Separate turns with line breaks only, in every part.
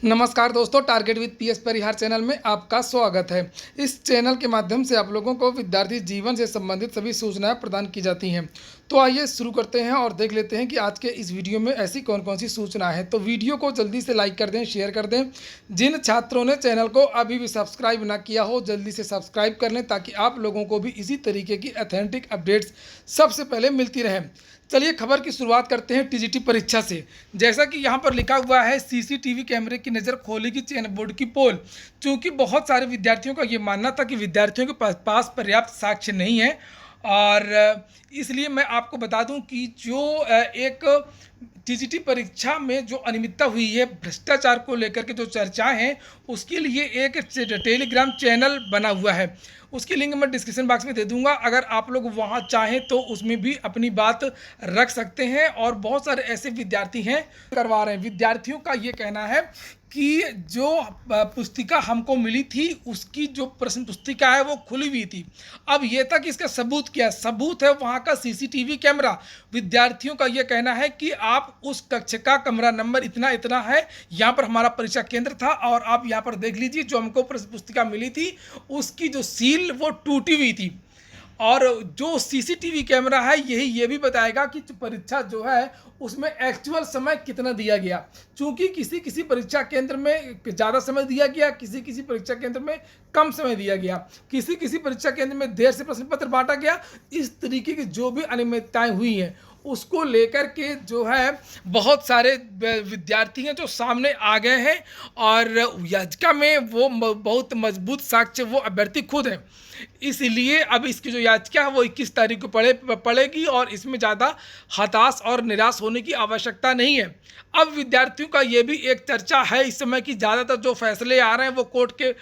नमस्कार दोस्तों, target with PS Parihar channel में आपका स्वागत है। इस चैनल के माध्यम से आप लोगों को विद्यार्थी जीवन से संबंधित सभी सूचनाएं प्रदान की जाती हैं। तो आइए शुरू करते हैं और देख लेते हैं कि आज के इस वीडियो में ऐसी कौन कौन सी सूचना है। तो वीडियो को जल्दी से लाइक कर दें, शेयर कर दें। जिन छात्रों ने चैनल को अभी भी सब्सक्राइब ना किया हो, जल्दी से सब्सक्राइब कर लें ताकि आप लोगों को भी इसी तरीके की ऑथेंटिक अपडेट्स सबसे पहले मिलती रहें। चलिए खबर की शुरुआत करते हैं टीजीटी परीक्षा से। जैसा कि यहाँ पर लिखा हुआ है, सीसीटीवी कैमरे की नज़र खोलेगी चयन बोर्ड की पोल। चूँकि बहुत सारे विद्यार्थियों का ये मानना था कि विद्यार्थियों के पास पर्याप्त साक्ष्य नहीं है, और इसलिए मैं आपको बता दूं कि जो एक टीजीटी परीक्षा में जो अनियमितता हुई है, भ्रष्टाचार को लेकर के जो चर्चाएं हैं, उसके लिए एक टेलीग्राम चैनल बना हुआ है। उसकी लिंक मैं डिस्क्रिप्शन बॉक्स में दे दूंगा। अगर आप लोग वहां चाहें तो उसमें भी अपनी बात रख सकते हैं। और बहुत सारे ऐसे विद्यार्थी हैं करवा रहे हैं। विद्यार्थियों का ये कहना है कि जो पुस्तिका हमको मिली थी, उसकी जो प्रश्न पुस्तिका है वो खुली हुई थी। अब ये था कि इसका सबूत क्या है? सबूत है वहाँ का सीसीटीवी कैमरा। विद्यार्थियों का ये कहना है कि आप उस कक्ष का कमरा नंबर इतना इतना है, यहाँ पर हमारा परीक्षा केंद्र था, और आप यहाँ पर देख लीजिए जो हमको प्रश्न पुस्तिका मिली थी उसकी जो सील वो टूटी हुई थी। और जो सीसीटीवी कैमरा है ये भी बताएगा कि परीक्षा जो है उसमें एक्चुअल समय कितना दिया गया। चूंकि किसी किसी परीक्षा केंद्र में ज़्यादा समय दिया गया, किसी किसी परीक्षा केंद्र में कम समय दिया गया, किसी किसी परीक्षा केंद्र में देर से प्रश्न पत्र बांटा गया। इस तरीके की जो भी अनियमितताएं हुई हैं उसको लेकर के जो है बहुत सारे विद्यार्थी हैं जो सामने आ गए हैं, और याचिका में वो बहुत मजबूत साक्ष्य वो अभ्यर्थी खुद हैं। इसलिए अब इसकी जो याचिका है वो 21 तारीख को पड़ेगी, और इसमें ज़्यादा हताश और निराश होने की आवश्यकता नहीं है। अब विद्यार्थियों का ये भी एक चर्चा है इस समय कि ज़्यादातर जो फैसले आ रहे हैं वो कोर्ट के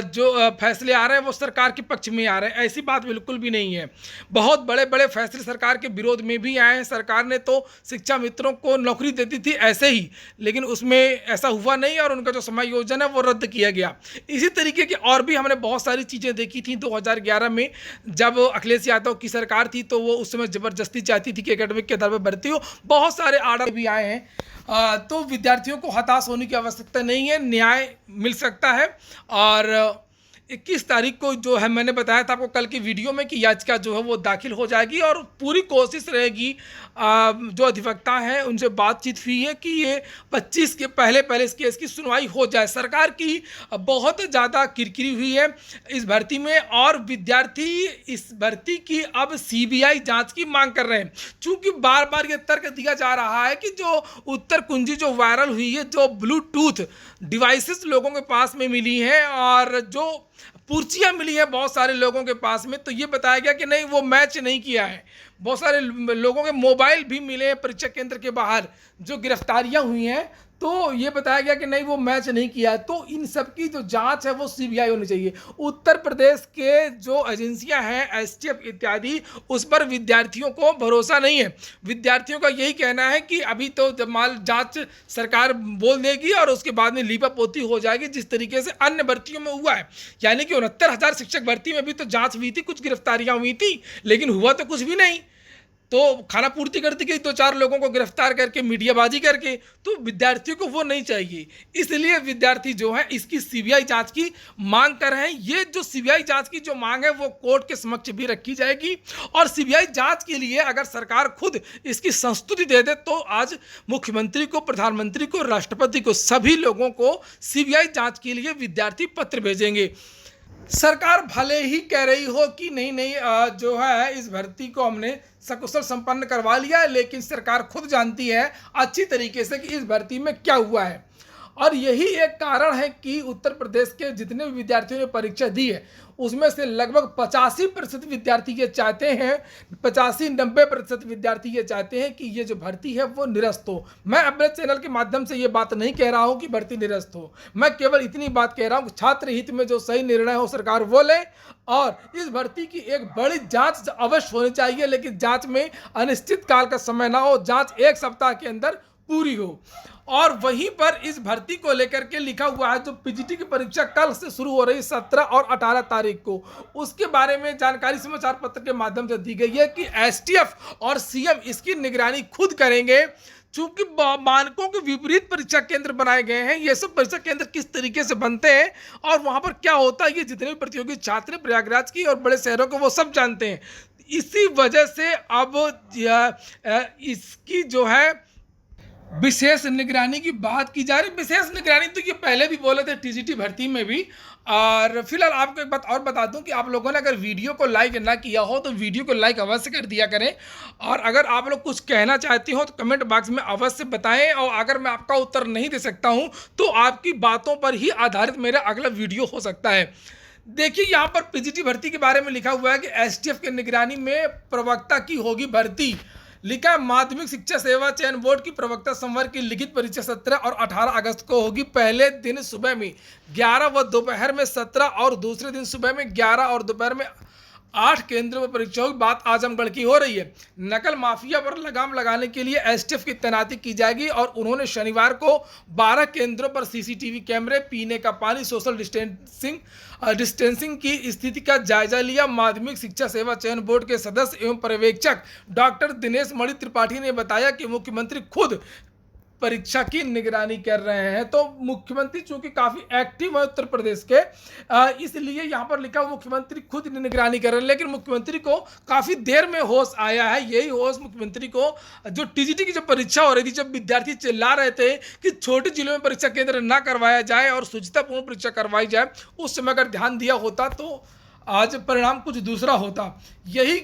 जो फैसले आ रहे हैं वो सरकार के पक्ष में आ रहे हैं। ऐसी बात बिल्कुल भी नहीं है। बहुत बड़े बड़े फैसले सरकार के विरोध में भी आए हैं। सरकार ने तो शिक्षा मित्रों को नौकरी देती थी ऐसे ही, लेकिन उसमें ऐसा हुआ नहीं, और उनका जो समायोजन है वो रद्द किया गया। इसी तरीके की और भी हमने बहुत सारी चीज़ें देखी थी 2011 में, जब अखिलेश यादव की सरकार थी तो वो उस समय ज़बरदस्ती चाहती थी कि एकेडमिक के आधार पर भर्ती हो। बहुत सारे आर्डर भी आए हैं। तो विद्यार्थियों को हताश होने की आवश्यकता नहीं है, न्याय मिल सकता है। और 21 तारीख को जो है, मैंने बताया था आपको कल की वीडियो में कि याचिका जो है वो दाखिल हो जाएगी, और पूरी कोशिश रहेगी जो अधिवक्ता हैं उनसे बातचीत हुई है कि ये 25 के पहले इस केस की सुनवाई हो जाए। सरकार की बहुत ज़्यादा किरकिरी हुई है इस भर्ती में, और विद्यार्थी इस भर्ती की अब सीबीआई जांच की मांग कर रहे हैं। चूँकि बार बार ये तर्क दिया जा रहा है कि जो उत्तर कुंजी जो वायरल हुई है, जो ब्लूटूथ डिवाइसेस लोगों के पास में मिली हैं, और जो पर्चियाँ मिली है बहुत सारे लोगों के पास में, तो ये बताया गया कि नहीं वो मैच नहीं किया है। बहुत सारे लोगों के मोबाइल भी मिले हैं परीक्षा केंद्र के बाहर, जो गिरफ्तारियां हुई हैं, तो ये बताया गया कि नहीं वो मैच नहीं किया है। तो इन सब की जो जांच है वो सीबीआई होनी चाहिए। उत्तर प्रदेश के जो एजेंसियां हैं, एसटीएफ इत्यादि, उस पर विद्यार्थियों को भरोसा नहीं है। विद्यार्थियों का यही कहना है कि अभी तो जब माल जांच सरकार बोल देगी और उसके बाद में लीपापोती हो जाएगी, जिस तरीके से अन्य भर्तियों में हुआ है। यानी कि 69,000 शिक्षक भर्ती में भी तो जाँच हुई थी, कुछ गिरफ्तारियाँ हुई थी, लेकिन हुआ तो कुछ भी नहीं। तो खाना पूर्ति कर दी गई 2-4 लोगों को गिरफ्तार करके, मीडियाबाजी करके। तो विद्यार्थियों को वो नहीं चाहिए, इसलिए विद्यार्थी जो है इसकी सीबीआई जांच की मांग कर रहे हैं। ये जो सीबीआई जांच की जो मांग है वो कोर्ट के समक्ष भी रखी जाएगी, और सीबीआई जांच के लिए अगर सरकार खुद इसकी संस्तुति दे दे तो आज मुख्यमंत्री को, प्रधानमंत्री को, राष्ट्रपति को, सभी लोगों को सीबीआई जांच के लिए विद्यार्थी पत्र भेजेंगे। सरकार भले ही कह रही हो कि नहीं जो है इस भर्ती को हमने सकुशल संपन्न करवा लिया है, लेकिन सरकार खुद जानती है अच्छी तरीके से कि इस भर्ती में क्या हुआ है। और यही एक कारण है कि उत्तर प्रदेश के जितने भी विद्यार्थियों ने परीक्षा दी है उसमें से लगभग 85% विद्यार्थी ये चाहते हैं, 85-90% विद्यार्थी ये चाहते हैं कि ये जो भर्ती है वो निरस्त हो। मैं अपने चैनल के माध्यम से ये बात नहीं कह रहा हूँ कि भर्ती निरस्त हो, मैं केवल इतनी बात कह रहा हूँ कि छात्र हित में जो सही निर्णय हो सरकार वो ले, और इस भर्ती की एक बड़ी जांच अवश्य होनी चाहिए, लेकिन जांच में अनिश्चित काल का समय ना हो, जांच 1 सप्ताह के अंदर पूरी हो। और वहीं पर इस भर्ती को लेकर के लिखा हुआ है जो पीजीटी की परीक्षा कल से शुरू हो रही 17 और 18 तारीख को, उसके बारे में जानकारी समाचार पत्र के माध्यम से दी गई है कि एसटीएफ और सीएम इसकी निगरानी खुद करेंगे। चूंकि मानकों के विपरीत परीक्षा केंद्र बनाए गए हैं। ये सब परीक्षा केंद्र किस तरीके से बनते हैं और वहां पर क्या होता है, ये जितने भी प्रतियोगी छात्र हैं प्रयागराज की और बड़े शहरों के, वो सब जानते हैं। इसी वजह से अब इसकी जो है विशेष निगरानी की बात की जा रही। विशेष निगरानी तो ये पहले भी बोले थे टीजीटी भर्ती में भी। और फिलहाल आपको एक बात और बता दूं कि आप लोगों ने अगर वीडियो को लाइक ना किया हो तो वीडियो को लाइक अवश्य कर दिया करें। और अगर आप लोग कुछ कहना चाहते हो तो कमेंट बॉक्स में अवश्य बताएं। और अगर मैं आपका उत्तर नहीं दे सकता हूं तो आपकी बातों पर ही आधारित मेरा अगला वीडियो हो सकता है। देखिए यहाँ पर पीजीटी भर्ती के बारे में लिखा हुआ है कि एसटीएफ की निगरानी में प्रवक्ता की होगी भर्ती। लिखा है माध्यमिक शिक्षा सेवा चयन बोर्ड की प्रवक्ता संवर्ग की लिखित परीक्षा 17 और 18 अगस्त को होगी। पहले दिन सुबह में 11 व दोपहर में 17 और दूसरे दिन सुबह में 11 और दोपहर में 8 केंद्रों पर परीक्षाओं की बात आजमगढ़ की हो रही है। नकल माफिया पर लगाम लगाने के लिए एसटीएफ की तैनाती की जाएगी और उन्होंने शनिवार को 12 केंद्रों पर सीसीटीवी कैमरे, पीने का पानी, सोशल डिस्टेंसिंग की स्थिति का जायजा लिया। माध्यमिक शिक्षा सेवा चयन बोर्ड के सदस्य एवं पर्यवेक्षक डॉक्टर दिनेश मणि त्रिपाठी ने बताया कि मुख्यमंत्री खुद परीक्षा की निगरानी कर रहे हैं। तो मुख्यमंत्री चूंकि काफी एक्टिव है उत्तर प्रदेश के, इसलिए यहाँ पर लिखा हुआ मुख्यमंत्री खुद निगरानी कर रहे हैं। लेकिन मुख्यमंत्री को काफी देर में होश आया है। यही होश मुख्यमंत्री को जो टीजीटी की जब परीक्षा हो रही थी, जब विद्यार्थी चिल्ला रहे थे कि छोटे जिलों में परीक्षा केंद्र ना करवाया जाए और शुचितापूर्ण परीक्षा करवाई जाए, उस समय अगर ध्यान दिया होता तो आज परिणाम कुछ दूसरा होता। यही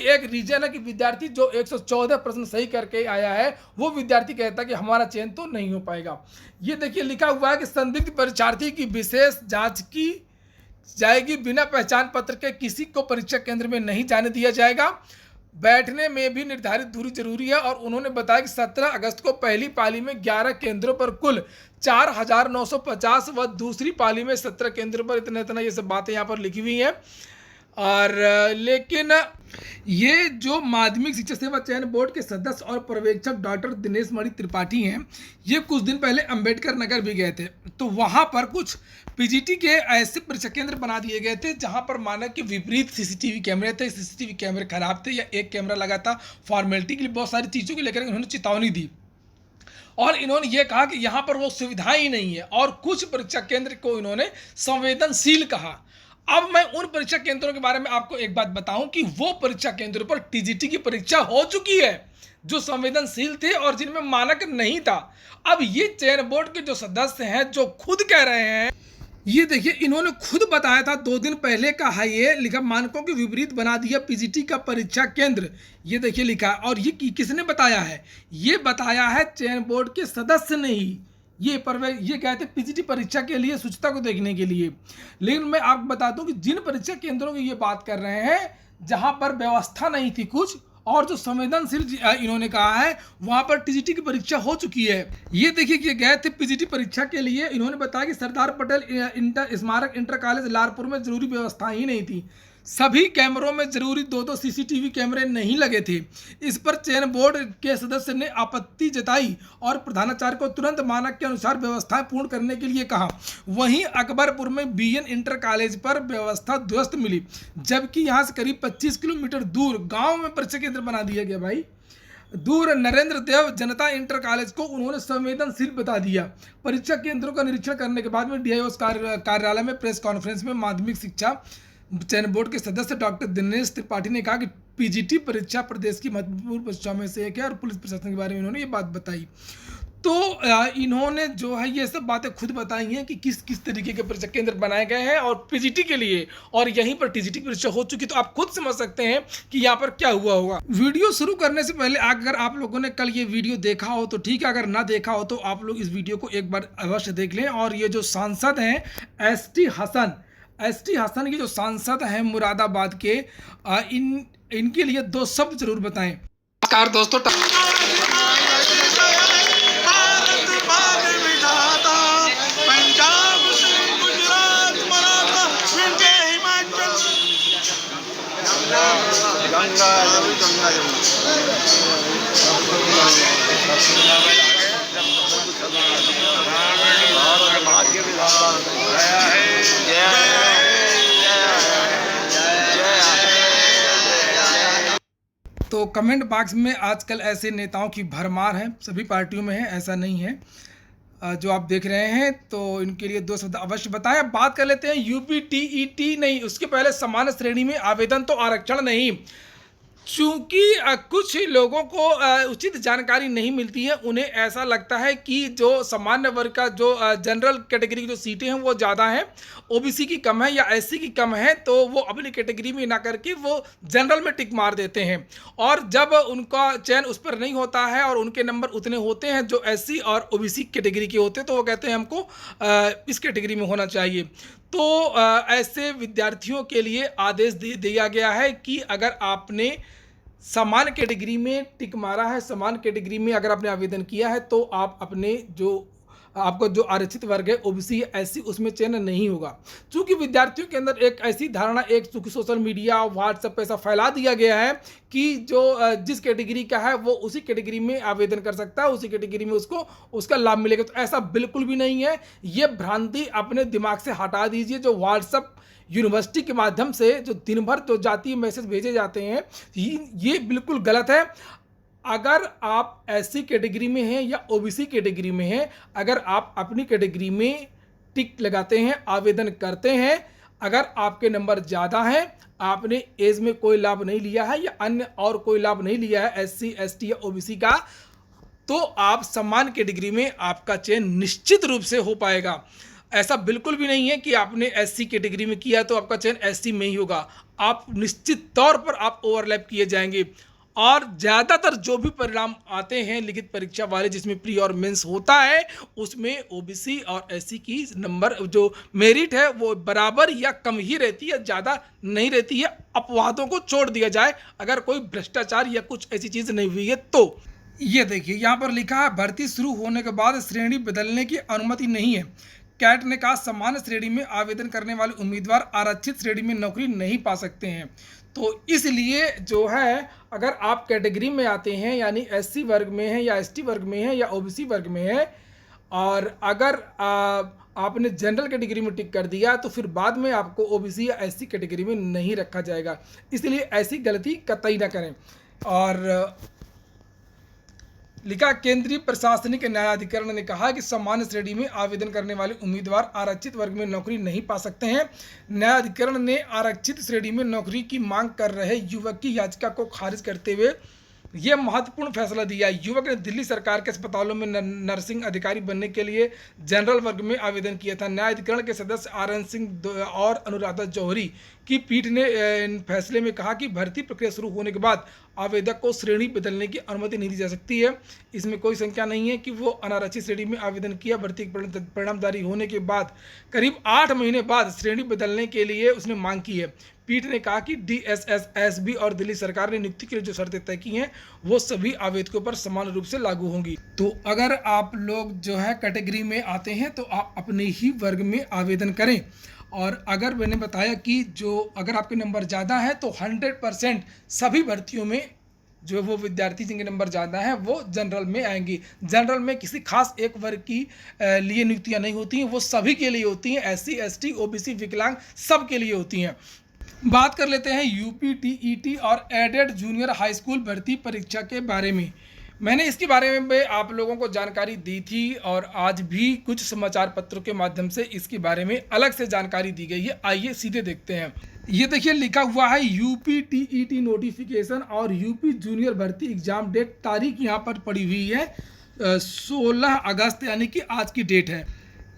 एक रीजन है कि विद्यार्थी जो 114 प्रश्न सही करके आया है, वो विद्यार्थी कहता है कि हमारा चयन तो नहीं हो पाएगा। ये देखिए लिखा हुआ है कि संदिग्ध परीक्षार्थी की विशेष जांच की जाएगी। बिना पहचान पत्र के किसी को परीक्षा केंद्र में नहीं जाने दिया जाएगा। बैठने में भी निर्धारित दूरी जरूरी है। और उन्होंने बताया कि 17 अगस्त को पहली पाली में 11 केंद्रों पर कुल 4,950 व दूसरी पाली में 17 केंद्रों पर इतना ये सब बातें यहाँ पर लिखी हुई हैं। और लेकिन ये जो माध्यमिक शिक्षा सेवा चयन बोर्ड के सदस्य और पर्यवेक्षक डॉक्टर दिनेश मणि त्रिपाठी हैं, ये कुछ दिन पहले अंबेडकर नगर भी गए थे। तो वहाँ पर कुछ पीजीटी के ऐसे परीक्षा केंद्र बना दिए गए थे जहाँ पर मानक के विपरीत सीसीटीवी कैमरे थे। सीसीटीवी कैमरे खराब थे या एक कैमरा लगा था। फॉर्मेलिटी के लिए बहुत सारी चीज़ों को लेकर उन्होंने चेतावनी दी और इन्होंने ये कहा कि यहाँ पर वो सुविधाएं ही नहीं है। और कुछ परीक्षा केंद्र को इन्होंने संवेदनशील कहा। अब मैं उन परीक्षा केंद्रों के बारे में आपको एक बात बताऊं कि वो परीक्षा केंद्रों पर टीजीटी की परीक्षा हो चुकी है जो संवेदनशील थे और जिनमें मानक नहीं था। अब ये चयन बोर्ड के जो सदस्य हैं जो खुद कह रहे हैं, ये देखिए इन्होंने खुद बताया था 2 दिन पहले का है। ये लिखा मानकों के विपरीत बना दिया पीजीटी का परीक्षा केंद्र। ये देखिए लिखा। और ये किसने बताया है? ये बताया है चयन बोर्ड के सदस्य ने ही। ये गए थे पीजीटी परीक्षा के लिए, शुचिता को देखने के लिए। लेकिन मैं आपको बता दूं कि जिन परीक्षा केंद्रों की ये बात कर रहे हैं जहां पर व्यवस्था नहीं थी कुछ, और जो संवेदनशील इन्होंने कहा है वहां पर टीजीटी की परीक्षा हो चुकी है। ये देखिए कि गए थे पीजीटी परीक्षा के लिए। इन्होंने बताया कि सरदार पटेल स्मारक इंटर कॉलेज लालपुर में जरूरी व्यवस्था ही नहीं थी। सभी कैमरों में जरूरी 2-2 सीसीटीवी कैमरे नहीं लगे थे। इस पर चयन बोर्ड के सदस्य ने आपत्ति जताई और प्रधानाचार्य को तुरंत मानक के अनुसार व्यवस्थाएं पूर्ण करने के लिए कहा। वहीं अकबरपुर में बीएन इंटर कॉलेज पर व्यवस्था ध्वस्त मिली, जबकि यहां से करीब 25 किलोमीटर दूर गांव में परीक्षा केंद्र बना दिया गया। भाई दूर नरेंद्र देव जनता इंटर कॉलेज को उन्होंने संवेदनशील बता दिया। परीक्षा केंद्रों का निरीक्षण करने के बाद में डीआईओ कार्यालय में प्रेस कॉन्फ्रेंस में माध्यमिक शिक्षा चयन बोर्ड के सदस्य डॉक्टर दिनेश त्रिपाठी ने कहा कि पीजीटी परीक्षा प्रदेश की महत्वपूर्ण परीक्षा में से एक है और पुलिस प्रशासन के बारे में इन्होंने ये बात बताई। तो इन्होंने जो है ये सब बातें खुद बताई हैं कि किस किस तरीके के परीक्षा केंद्र बनाए गए हैं और पीजीटी के लिए, और यहीं पर टीजीटी की परीक्षा हो चुकी। तो आप खुद समझ सकते हैं कि यहाँ पर क्या हुआ होगा। वीडियो शुरू करने से पहले अगर आप लोगों ने कल ये वीडियो देखा हो तो ठीक है, अगर ना देखा हो तो आप लोग इस वीडियो को एक बार अवश्य देख लें। और ये जो सांसद हैं एसटी हसन ये जो सांसद हैं मुरादाबाद के, इनके लिए 2 शब्द जरूर बताएं। नमस्कार दोस्तों, तो कमेंट बॉक्स में आजकल ऐसे नेताओं की भरमार है, सभी पार्टियों में है, ऐसा नहीं है। जो आप देख रहे हैं तो इनके लिए 2 शब्द अवश्य बताएं। बात कर लेते हैं यूपी टीईटी, नहीं उसके पहले सामान्य श्रेणी में आवेदन तो आरक्षण नहीं। चूंकि कुछ लोगों को उचित जानकारी नहीं मिलती है, उन्हें ऐसा लगता है कि जो सामान्य वर्ग का जो जनरल कैटेगरी की जो सीटें हैं वो ज़्यादा हैं, ओबीसी की कम है या एससी की कम है, तो वो अपनी कैटेगरी में ना करके वो जनरल में टिक मार देते हैं। और जब उनका चयन उस पर नहीं होता है और उनके नंबर उतने होते हैं जो एससी और ओबीसी कैटेगरी के होते हैं, तो वो कहते हैं हमको इस कैटेगरी में होना चाहिए। तो ऐसे विद्यार्थियों के लिए आदेश दे दिया गया है कि अगर आपने समान कैटेगरी में टिक मारा है, समान कैटेगरी में अगर आपने आवेदन किया है, तो आप अपने जो आपको जो आरक्षित वर्ग है ओबीसी एससी, उसमें चयन नहीं होगा। क्योंकि विद्यार्थियों के अंदर एक ऐसी धारणा चूंकि सोशल मीडिया व्हाट्सएप पे ऐसा फैला दिया गया है कि जो जिस कैटेगरी का है वो उसी कैटेगरी में आवेदन कर सकता है, उसी कैटेगरी में उसको उसका लाभ मिलेगा। तो ऐसा बिल्कुल भी नहीं है। ये भ्रांति अपने दिमाग से हटा दीजिए। जो व्हाट्सएप यूनिवर्सिटी के माध्यम से जो दिन भर जो जातीय मैसेज भेजे जाते हैं, ये बिल्कुल गलत है। अगर आप एससी कैटेगरी में हैं या ओबीसी कैटेगरी में हैं, अगर आप अपनी कैटेगरी में टिक लगाते हैं, आवेदन करते हैं, अगर आपके नंबर ज़्यादा हैं, आपने एज में कोई लाभ नहीं लिया है या अन्य और कोई लाभ नहीं लिया है एससी एसटी या ओबीसी का, तो आप समान कैटेगरी में आपका चयन निश्चित रूप से हो पाएगा। ऐसा बिल्कुल भी नहीं है कि आपने एससी कैटेगरी में किया तो आपका चयन एससी में ही होगा। आप निश्चित तौर पर आप ओवरलैप किए जाएंगे। और ज़्यादातर जो भी परिणाम आते हैं लिखित परीक्षा वाले, जिसमें प्री और मेंस होता है, उसमें ओबीसी और एससी की नंबर जो मेरिट है वो बराबर या कम ही रहती है, ज़्यादा नहीं रहती है। अपवादों को छोड़ दिया जाए, अगर कोई भ्रष्टाचार या कुछ ऐसी चीज़ नहीं हुई है तो। ये देखिए यहाँ पर लिखा है, भर्ती शुरू होने के बाद श्रेणी बदलने की अनुमति नहीं है। कैट ने कहा सामान्य श्रेणी में आवेदन करने वाले उम्मीदवार आरक्षित श्रेणी में नौकरी नहीं पा सकते हैं। तो इसलिए जो है, अगर आप कैटेगरी में आते हैं यानी एससी वर्ग में है या एसटी वर्ग में है या ओबीसी वर्ग में है, और अगर आपने जनरल कैटेगरी में टिक कर दिया, तो फिर बाद में आपको ओबीसी या एससी कैटेगरी में नहीं रखा जाएगा। इसलिए ऐसी गलती कतई ना करें। और लिखा, केंद्रीय प्रशासनिक न्यायाधिकरण ने कहा कि सामान्य श्रेणी में आवेदन करने वाले उम्मीदवार आरक्षित वर्ग में नौकरी नहीं पा सकते हैं। न्यायाधिकरण ने आरक्षित श्रेणी में नौकरी की मांग कर रहे युवक की याचिका को खारिज करते हुए यह महत्वपूर्ण फैसला दिया। युवक ने दिल्ली सरकार के अस्पतालों में नर्सिंग अधिकारी बनने के लिए जनरल वर्ग में आवेदन किया था। न्यायाधिकरण के सदस्य आरएन सिंह और अनुराधा जौहरी की पीठ ने इन फैसले में कहा कि भर्ती प्रक्रिया शुरू होने के बाद आवेदक को श्रेणी बदलने की अनुमति नहीं दी जा सकती है। इसमें कोई शंका नहीं है कि वो अनारक्षित श्रेणी में आवेदन किया। भर्ती परिणाम जारी होने के बाद करीब 8 महीने बाद श्रेणी बदलने के लिए उसने मांग की है। पीठ ने कहा कि डीएसएसएसबी और दिल्ली सरकार ने नियुक्ति के लिए जो शर्तें तय की हैं वो सभी आवेदकों पर समान रूप से लागू होंगी। तो अगर आप लोग जो है कैटेगरी में आते हैं तो आप अपने ही वर्ग में आवेदन करें। और अगर मैंने बताया कि जो अगर आपके नंबर ज़्यादा है तो 100% सभी भर्तियों में जो वो विद्यार्थी जिनके नंबर ज़्यादा हैं वो जनरल में आएंगी। जनरल में किसी खास एक वर्ग की लिए नियुक्तियाँ नहीं होती हैं, वो सभी के लिए होती हैं। एससी एसटी ओबीसी विकलांग सब के लिए होती हैं। बात कर लेते हैं यूपी टीईटी और एडेड जूनियर हाई स्कूल भर्ती परीक्षा के बारे में। मैंने इसके बारे में आप लोगों को जानकारी दी थी और आज भी कुछ समाचार पत्रों के माध्यम से इसके बारे में अलग से जानकारी दी गई है। आइए सीधे देखते हैं। ये देखिए लिखा हुआ है यूपी टीईटी नोटिफिकेशन और यूपी जूनियर भर्ती एग्जाम डेट। तारीख यहाँ पर पड़ी हुई है 16 अगस्त, यानी कि आज की डेट है।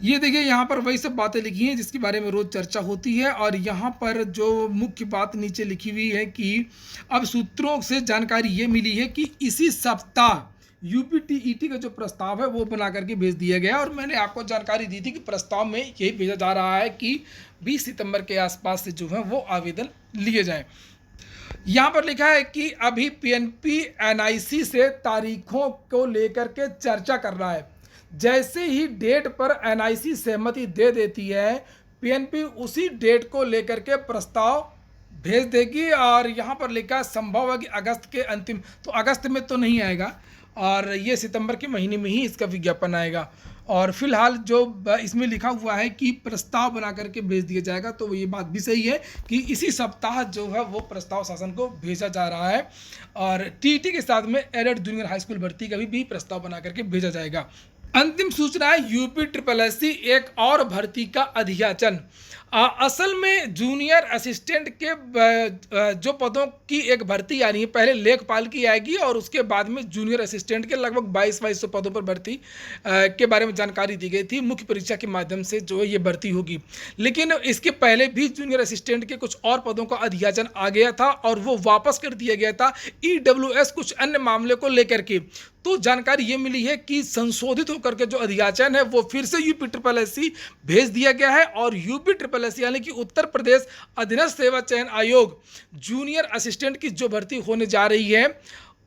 ये देखिए यहाँ पर वही सब बातें लिखी हैं जिसके बारे में रोज़ चर्चा होती है। और यहाँ पर जो मुख्य बात नीचे लिखी हुई है कि अब सूत्रों से जानकारी ये मिली है कि इसी सप्ताह यूपी टीईटी का जो प्रस्ताव है वो बना करके भेज दिया गया। और मैंने आपको जानकारी दी थी कि प्रस्ताव में यही भेजा जा रहा है कि 20 सितंबर के आसपास से जो है वो आवेदन लिए जाएँ। यहाँ पर लिखा है कि अभी पीएनपी एनआईसी से तारीखों को लेकर के चर्चा कर रहा है। जैसे ही डेट पर एनआईसी सहमति दे देती है, पीएनपी उसी डेट को लेकर के प्रस्ताव भेज देगी। और यहाँ पर लिखा संभव है कि अगस्त के अंतिम, तो अगस्त में तो नहीं आएगा और ये सितंबर के महीने में ही इसका विज्ञापन आएगा। और फिलहाल जो इसमें लिखा हुआ है कि प्रस्ताव बना करके भेज दिया जाएगा, तो ये बात भी सही है कि इसी सप्ताह जो है वो प्रस्ताव शासन को भेजा जा रहा है। और टीईटी के साथ में एडेड जूनियर हाई स्कूल भर्ती का भी प्रस्ताव बना करके भेजा जाएगा। अंतिम सूचना है यूपी ट्रिपल एससी एक और भर्ती का अध्याचन। असल में जूनियर असिस्टेंट के जो पदों की एक भर्ती आनी है, पहले लेखपाल की आएगी और उसके बाद में जूनियर असिस्टेंट के लगभग 2200 पदों पर भर्ती के बारे में जानकारी दी गई थी। मुख्य परीक्षा के माध्यम से जो है ये भर्ती होगी, लेकिन इसके पहले भी जूनियर असिस्टेंट के कुछ और पदों का अध्याचन आ गया था और वो वापस कर दिया गया था ईडब्ल्यूएस कुछ अन्य मामले को लेकर के। तो जानकारी ये मिली है कि संशोधित होकर के जो अध्याचन है वो फिर से यूपी ट्रिपल एससी भेज दिया गया है और यूपी ट्रिपल एससी यानी कि उत्तर प्रदेश अधीनस्थ सेवा चयन आयोग जूनियर असिस्टेंट की जो भर्ती होने जा रही है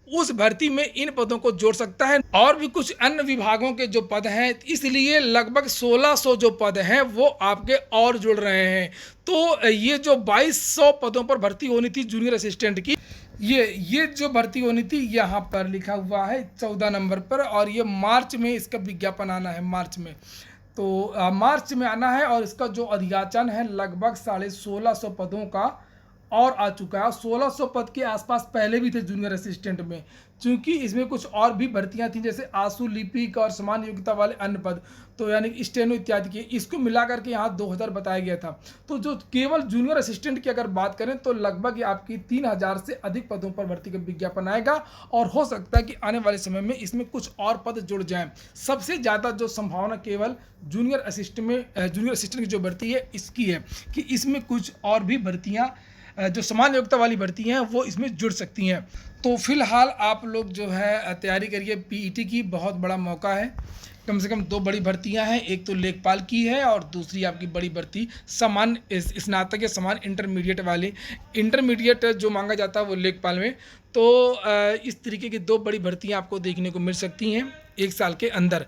उस भर्ती में इन पदों को जोड़ सकता है और भी कुछ अन्य विभागों के जो पद हैं, इसलिए लगभग 1600 जो पद हैं वो आपके और जुड़ रहे हैं। तो ये जो 2200 पदों पर भर्ती होनी थी जूनियर असिस्टेंट की, ये जो भर्ती होनी थी यहाँ पर लिखा हुआ है 14 नंबर पर, और ये मार्च में इसका विज्ञापन आना है, मार्च में। तो मार्च में आना है और इसका जो अध्याचन है लगभग 1650 पदों का और आ चुका है। 1600 पद के आसपास पहले भी थे जूनियर असिस्टेंट में, क्योंकि इसमें कुछ और भी भर्तियां थी जैसे आशु लिपिक और समान योग्यता वाले अन्य पद, तो यानी स्टेनो इत्यादि के, इसको मिलाकर के यहाँ 2000 बताया गया था। तो जो केवल जूनियर असिस्टेंट की अगर बात करें तो लगभग आपकी 3000 से अधिक पदों पर भर्ती का विज्ञापन आएगा और हो सकता है कि आने वाले समय में इसमें कुछ और पद जुड़ जाएं। सबसे ज़्यादा जो संभावना केवल जूनियर असिस्टेंट की जो भर्ती है इसकी है कि इसमें कुछ और भी भर्तियाँ जो समान योग्यता वाली भर्ती हैं वो इसमें जुड़ सकती हैं। तो फिलहाल आप लोग जो है तैयारी करिए, पीईटी की बहुत बड़ा मौका है। कम से कम 2 बड़ी भर्तियां हैं, एक तो लेखपाल की है और दूसरी आपकी बड़ी भर्ती समान स्नातक या समान इंटरमीडिएट वाली। इंटरमीडिएट जो मांगा जाता है वो लेखपाल में। तो इस तरीके की 2 बड़ी भर्तियां आपको देखने को मिल सकती हैं 1 साल के अंदर।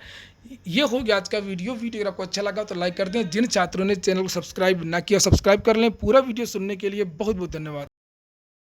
ये हो गया आज का वीडियो अगर आपको अच्छा लगा तो लाइक कर दें। जिन छात्रों ने चैनल को सब्सक्राइब ना किया सब्सक्राइब कर लें। पूरा वीडियो सुनने के लिए बहुत बहुत धन्यवाद।